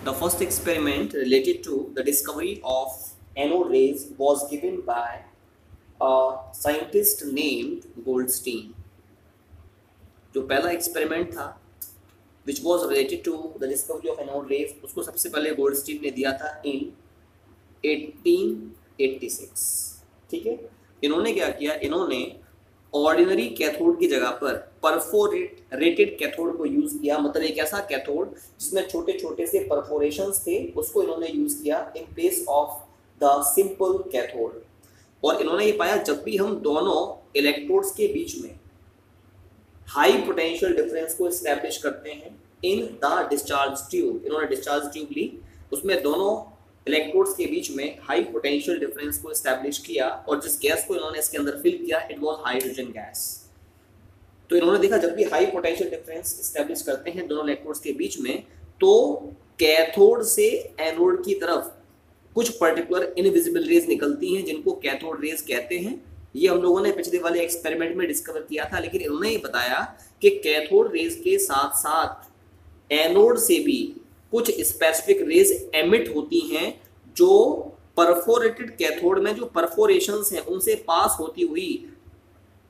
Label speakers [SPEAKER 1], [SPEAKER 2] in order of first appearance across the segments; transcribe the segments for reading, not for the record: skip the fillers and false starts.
[SPEAKER 1] The first experiment related to the discovery of anode rays was given by a scientist named Goldstein. जो पहला experiment था which was related to the discovery of anode rays, उसको सबसे पहले Goldstein ने दिया था इन 1886। ठीक है, इन्होंने क्या किया, इन्होंने ऑर्डिनरी कैथोड की जगह पर परफोरेटेड कैथोड को यूज किया। मतलब एक ऐसा कैथोड जिसमें छोटे छोटे से परफोरेशंस थे, उसको इन्होंने यूज किया in place of the simple cathode. और इन्होंने ये पाया जब भी हम दोनों इलेक्ट्रोड्स के बीच में हाई पोटेंशियल डिफरेंस को एस्टैब्लिश करते हैं इन द डिस्चार्ज ट्यूब, इन्होंने डिस्चार्ज ट्यूब ली, उसमें दोनों इलेक्ट्रोड्स के बीच में हाई पोटेंशियल डिफरेंस को एस्टैब्लिश किया और जिस गैस को इन्होंने इसके अंदर फिल किया इट वाज हाइड्रोजन गैस। तो इन्होंने देखा जब भी हाई पोटेंशियल डिफरेंस एस्टैब्लिश करते हैं दोनों इलेक्ट्रोड्स के बीच में, तो कैथोड से एनोड की तरफ कुछ पर्टिकुलर इनविजिबल रेज निकलती हैं जिनको कैथोड रेज कहते हैं। ये हम लोगों ने पिछले वाले एक्सपेरिमेंट में डिस्कवर किया था, लेकिन इन्होंने ये बताया कि कैथोड रेज के साथ साथ एनोड से भी कुछ स्पेसिफिक रेज एमिट होती हैं जो परफोरेटेड कैथोड में जो परफोरेशंस हैं उनसे पास होती हुई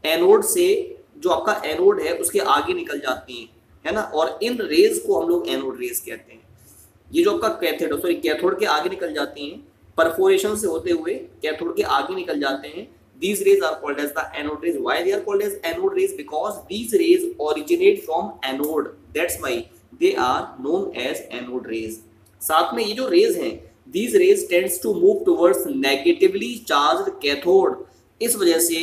[SPEAKER 1] एनोड से, जो आपका एनोड है उसके आगे निकल जाती हैं, है ना। और इन रेज को हम लोग एनोड रेज कहते हैं। ये जो आपका कैथोड के आगे निकल जाती हैं, परफोरेशन से होते हुए कैथोड के आगे निकल जाते हैं। These rays are called as the anode rays. Why they are called as anode rays? Because these rays originate from anode. That's why they are known as anode rays. साथ में ये जो rays हैं, these rays tends to move towards negatively charged cathode. इस वजह से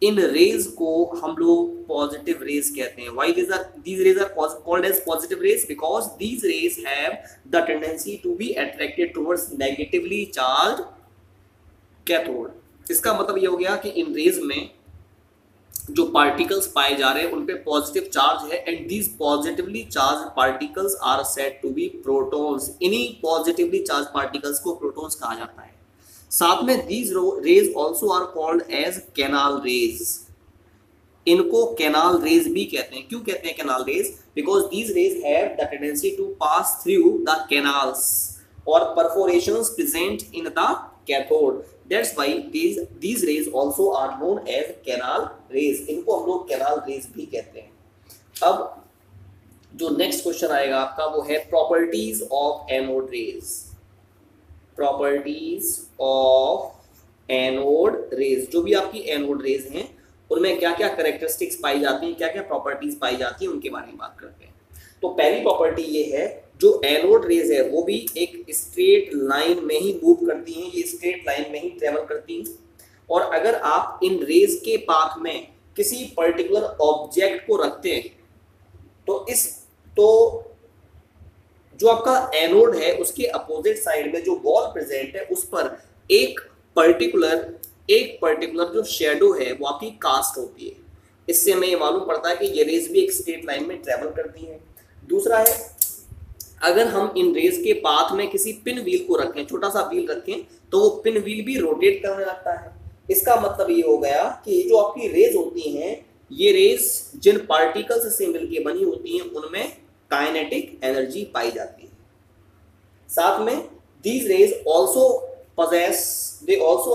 [SPEAKER 1] इन rays को हम लोग positive rays कहते हैं। Why these rays are called as positive rays? Because these rays have the tendency to be attracted towards negatively charged cathode. इसका मतलब ये हो गया कि इन रेज में जो पार्टिकल्स पाए जा रहे हैं उन पे पॉजिटिव चार्ज है and these positively charged particles are said to be protons. इन्हीं पॉजिटिवली चार्ज पार्टिकल्स को प्रोटॉन्स कहा जाता है। साथ में these rays also are called as canal rays. इनको कैनाल रेज भी कहते हैं। क्यों कहते हैं canal rays? Because these rays have the tendency to pass through the canals और perforations present in the cathode. That's why these rays also are known as canal rays. इनको हम लोग canal rays भी कहते हैं। अब जो नेक्स्ट क्वेश्चन आएगा आपका वो है properties of anode raise. Properties of anode raise, जो भी आपकी एनोड रेज हैं उनमें क्या क्या कैरेक्टरिस्टिक्स पाई जाती हैं, क्या क्या प्रॉपर्टीज पाई जाती हैं, उनके बारे में बात करते हैं। तो पहली प्रॉपर्टी ये है, जो एनोड रेज है वो भी एक स्ट्रेट लाइन में ही मूव करती हैं, ये स्ट्रेट लाइन में ही ट्रेवल करती हैं। और अगर आप इन रेज के पाथ में किसी पर्टिकुलर ऑब्जेक्ट को रखते हैं तो जो आपका एनोड है उसके अपोजिट साइड में जो वॉल प्रेजेंट है उस पर एक पर्टिकुलर जो शेडो है वो आपकी कास्ट होती है। इससे हमें ये मालूम पड़ता है कि ये रेज भी एक स्ट्रेट लाइन में ट्रेवल करती हैं। दूसरा है, अगर हम इन रेज के पाथ में किसी पिन व्हील को रखें, छोटा सा व्हील रखें, तो वो पिन व्हील भी रोटेट करने लगता है। इसका मतलब ये हो गया कि जो आपकी रेज होती हैं, ये रेज जिन पार्टिकल्स से मिलकर बनी होती हैं उनमें काइनेटिक एनर्जी पाई जाती है। साथ में these rays also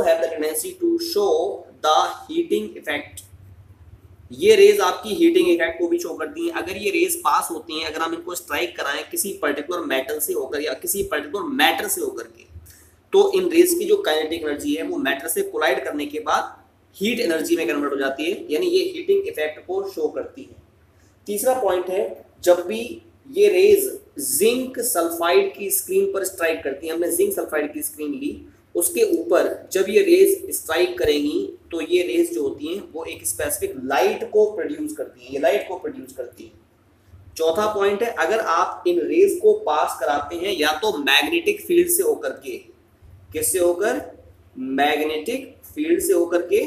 [SPEAKER 1] have the tendency to show the heating effect. ये रेज आपकी हीटिंग इफेक्ट को भी शो करती हैं। अगर ये रेज पास होती हैं, अगर हम इनको स्ट्राइक कराएं किसी पर्टिकुलर मेटल से होकर या किसी पर्टिकुलर मैटर से होकर के, तो इन रेज की जो काइनेटिक एनर्जी है वो मैटर से कोलाइड करने के बाद हीट एनर्जी में कन्वर्ट हो जाती है, यानी ये हीटिंग इफेक्ट को शो करती है। तीसरा पॉइंट है, जब भी ये रेज जिंक सल्फाइड की स्क्रीन पर स्ट्राइक करती हैं, हमने जिंक सल्फाइड की स्क्रीन ली, उसके ऊपर जब ये रेज स्ट्राइक करेंगी तो ये रेज जो होती हैं वो एक स्पेसिफिक लाइट को प्रोड्यूस करती हैं, ये लाइट को प्रोड्यूस करती हैं। चौथा पॉइंट है, अगर आप इन रेज को पास कराते हैं या तो मैग्नेटिक फील्ड से होकर के, किससे होकर? मैग्नेटिक फील्ड से होकर के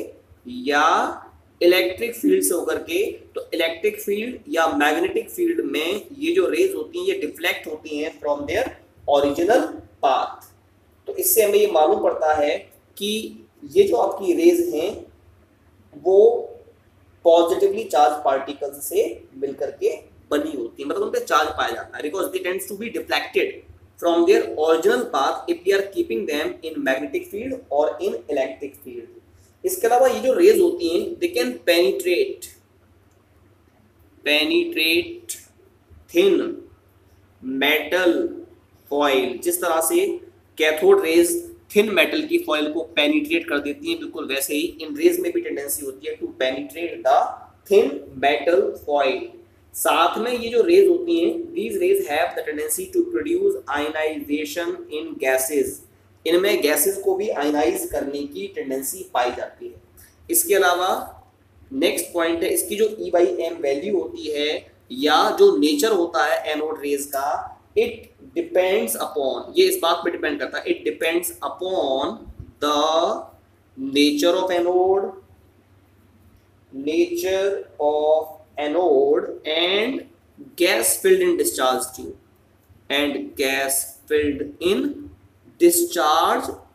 [SPEAKER 1] या इलेक्ट्रिक फील्ड से होकर के, तो इलेक्ट्रिक फील्ड या मैग्नेटिक फील्ड में ये जो रेज होती हैं ये डिफ्लेक्ट होती हैं फ्रॉम देयर ओरिजिनल पाथ। तो इससे हमें ये मालूम पड़ता है कि ये जो आपकी रेज हैं वो पॉजिटिवली चार्ज पार्टिकल्स से मिलकर के बनी होती है, मतलब उन पे चार्ज पाया जाता है। Because they tends to be deflected, from their original path if we are keeping them in magnetic field or in electric field. इसके अलावा ये जो रेज होती हैं they can penetrate thin metal foil, जिस तरह से कैथोड रेज थिन मेटल की फॉइल को पेनिट्रेट कर देती हैं, बिल्कुल वैसे ही इन रेज में भी टेंडेंसी होती है to penetrate the thin metal foil. साथ में ये जो रेज होती हैं these rays have the tendency to produce ionization in gases, इनमें गैसेस को भी आयनाइज करने की टेंडेंसी पाई जाती है। इसके अलावा नेक्स्ट पॉइंट है इसकी जो E/m वैल्यू होती है या जो नेचर होता है एनोड रेज का, इट डिपेंड्स अपॉन, ये इस बात पे डिपेंड करता है, it depends upon the nature of anode and gas filled in discharge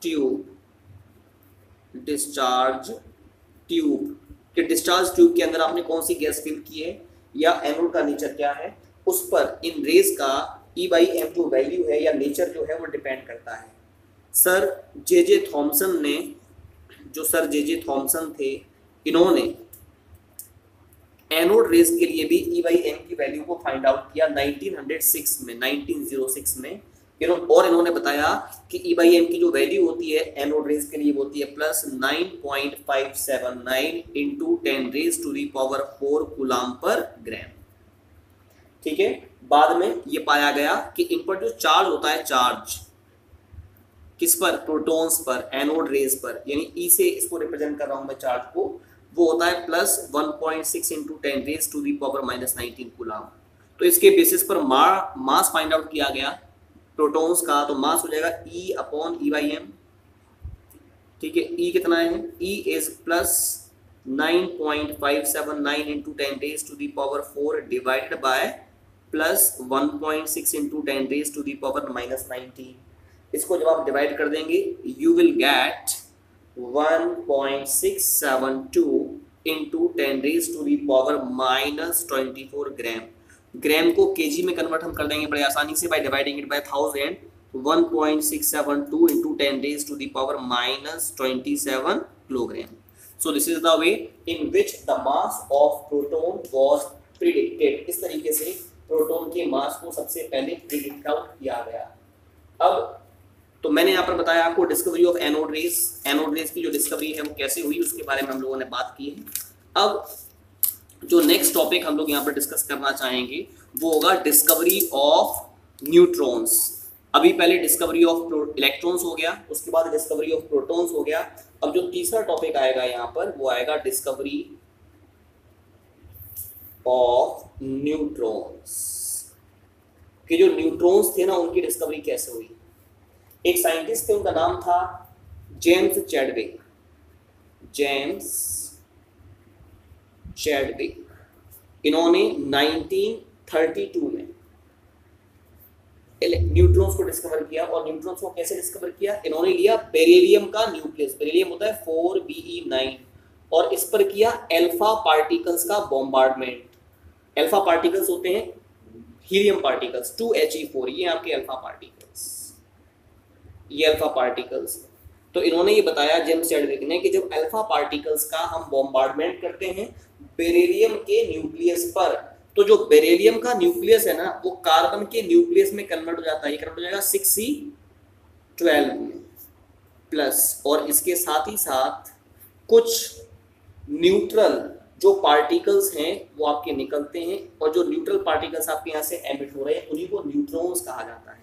[SPEAKER 1] tube कि डिस्चार्ज ट्यूब के अंदर आपने कौन सी गैस फिल की है या एनोड का नेचर क्या है, उस पर इन रेज का E/m जो वैल्यू है या नेचर जो है वो डिपेंड करता है। सर जे थॉमसन ने, जो सर जे थॉमसन थे, इन्होंने एनोड रेज के लिए भी E/m की वैल्यू को फाइंड आउट किया 1906 में और इन्होंने बताया कि E/m की जो वैल्यू होती है एनोड रेज के लिए होती है प्लस 9.579 इंटू 10⁻⁴ कूलम पर ग्राम। ठीक है, बाद में ये पाया गया कि इन पर जो चार्ज होता है, चार्ज किस पर, प्रोटॉन्स पर, एनोड रेज पर, यानी ई से इसको रिप्रेजेंट कर रहा हूं मैं चार्ज को, वो होता है प्लस 1.6 इंटू 10⁻⁻19 कूलम। तो इसके बेसिस पर मास फाइंड आउट किया गया प्रोटॉन्स का, तो मास हो जाएगा E/m। ठीक है, E कितना है, E is plus 9.579 into 10⁻⁴ divided by plus 1.6 into 10⁻⁻19। इसको जब आप डिवाइड कर देंगे यू विल गेट 1.672 इंटू 10⁻⁻24 ग्राम। ग्राम को केजी में कन्वर्ट हम कर देंगे बड़े आसानी से by dividing it by 1000। 1.672 into 10⁻⁻27 kilogram. So this is the way in which the mass of proton was predicted। इस तरीके से प्रोटॉन के मास को सबसे पहले प्रिडिक्ट आउट किया गया। अब तो मैंने यहाँ पर बताया आपको डिस्कवरी ऑफ एनोड रेज की जो डिस्कवरी है वो कैसे हुई उसके बारे में हम लोगों ने बात की है। अब जो नेक्स्ट टॉपिक हम लोग यहाँ पर डिस्कस करना चाहेंगे वो होगा डिस्कवरी ऑफ न्यूट्रॉन्स। अभी पहले डिस्कवरी ऑफ इलेक्ट्रॉन्स हो गया, उसके बाद डिस्कवरी ऑफ प्रोटॉन्स हो गया। अब जो तीसरा टॉपिक आएगा यहाँ पर वो आएगा डिस्कवरी ऑफ न्यूट्रॉन्स, कि जो न्यूट्रॉन्स थे ना उनकी डिस्कवरी कैसे हुई। एक साइंटिस्ट थे, उनका नाम था जेम्स चैडविक। इन्होंने 1932 में न्यूट्रॉन्स को डिस्कवर किया। और न्यूट्रॉन्स को कैसे डिस्कवर किया, इन्होंने लिया बेरिलियम का न्यूक्लियस, बेरिलियम होता है 4Be9, और इस पर किया अल्फा पार्टिकल्स का बॉम्बार्डमेंट। अल्फा पार्टिकल्स होते हैं हीलियम पार्टिकल्स 2He4, ये आपके अल्फा पार्टिकल्स। तो इन्होंने ये बताया जेम्स चैडविक ने कि जब अल्फा पार्टिकल्स का हम बॉम्बार्डमेंट करते हैं बेरिलियम के न्यूक्लियस पर, तो जो बेरिलियम का न्यूक्लियस है ना वो कार्बन के न्यूक्लियस में कन्वर्ट हो जाता है। ये कन्वर्ट हो जाएगा 6C12 में प्लस, और इसके साथ ही साथ कुछ न्यूट्रल जो पार्टिकल्स हैं वो आपके निकलते हैं, और जो न्यूट्रल पार्टिकल्स आपके यहाँ से एमिट हो रहे हैं उन्हीं को न्यूट्रॉन्स कहा जाता है।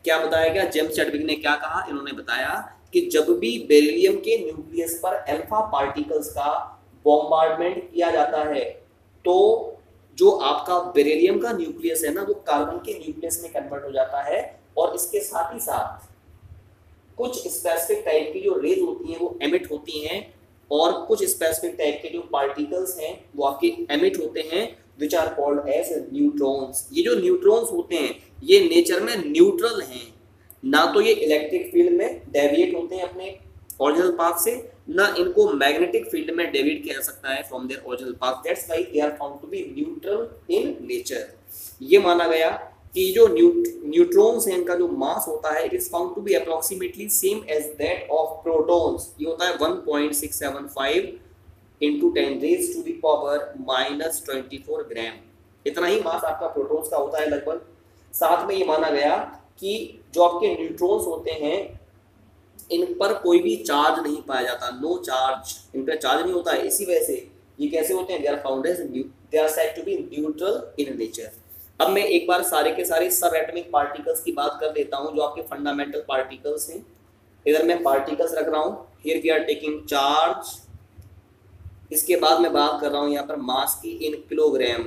[SPEAKER 1] क्या बताया गया, जेम्स चैडविक ने क्या कहा, इन्होंने बताया कि जब भी बेरिलियम के न्यूक्लियस पर अल्फा पार्टिकल्स का बॉम्बार्डमेंट किया जाता है तो जो आपका बेरिलियम का न्यूक्लियस है ना वो कार्बन के न्यूक्लियस में कन्वर्ट हो जाता है, और इसके साथ ही साथ कुछ स्पेसिफिक टाइप की जो रेज होती हैं वो एमिट होती हैं, और कुछ स्पेसिफिक टाइप के जो पार्टिकल्स हैं वो आपके एमिट होते हैं which are called as neutrons. ये जो न्यूट्रॉन्स होते हैं ये नेचर में न्यूट्रल हैं, ना तो ये इलेक्ट्रिक फील्ड में डेविएट होते हैं अपने ओरिजिनल पाथ से, ना इनको मैग्नेटिक फील्ड में डेविएट किया जा सकता है from their original path. That's why they are found to be neutral in nature. ये माना गया कि जो न्यूट्रॉन्स हैं इनका जो मास होता है it is found to be approximately same as that of protons. ये होता है 1.675 into 10 raise to the power -24 gram. इतना ही मास आपका प्रोटॉन्स का होता है लगभग। साथ में ये माना गया कि जो आपके न्यूट्रॉन्स होते हैं इन पर कोई भी चार्ज नहीं पाया जाता, नो चार्ज, इन पर चार्ज नहीं होता है। इसी वजह से ये कैसे होते हैं, they are found as they are said to be neutral in nature. अब मैं एक बार सारे के सारे सब एटॉमिक पार्टिकल्स की बात कर देता हूं जो आपके फंडामेंटल पार्टिकल्स हैं। इधर मैं पार्टिकल्स रख रहा हूं, here we are taking charge. इसके बाद मैं बात कर रहा हूं यहाँ पर मास की इन किलोग्राम,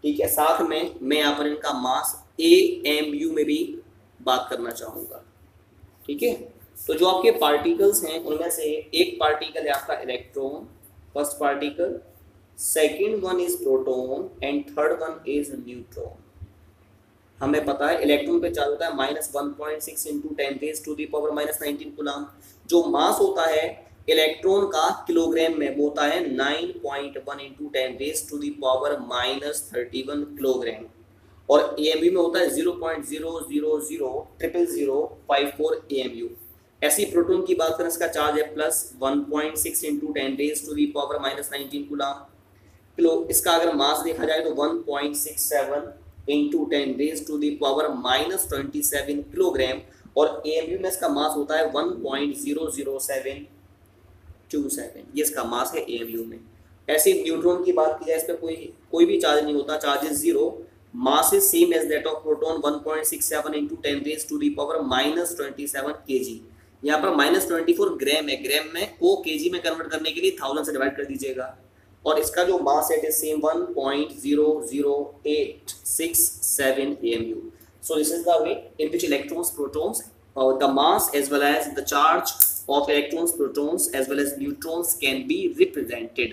[SPEAKER 1] ठीक है। साथ में मैं यहाँ पर इनका मास AMU में भी बात करना चाहूँगा, ठीक है। तो जो आपके पार्टिकल्स हैं उनमें से एक पार्टिकल है आपका electron, first particle, second one is proton and third one is neutron. हमें पता है इलेक्ट्रॉन पे चार्ज होता है -1.6 into 10 raise to the power -19 coulomb. जो मास होता है इलेक्ट्रॉन का किलोग्राम में वो होता है 9.1 into 10 raise to the power -31 kilogram. और AMU में होता है 0.0000054 AMU। ऐसी प्रोटॉन की बात करें इसका चार्ज है +1.6 into 10 raise to the power -19 coulomb. इसका अगर मास देखा जाए तो 1.67 into 10 raise to the power -27 kilogram. और AMU में इसका मास होता है 1.00727, ये इसका मास है AMU में। ऐसे न्यूट्रॉन की बात की जाए इस पर कोई भी चार्ज नहीं होता, charge is 0, mass is same as that of proton 1.67 into 10 raise to the power -27 kg। यहाँ पर -24 ग्राम है, ग्राम में को kg में कन्वर्ट करने के लिए 1000 से डिवाइड कर दीजिएगा। और इसका जो मास है it is same 1.00867 AMU। So this is the way in which electrons, protons, the mass as well as the charge of electrons, protons as well as neutrons can be represented.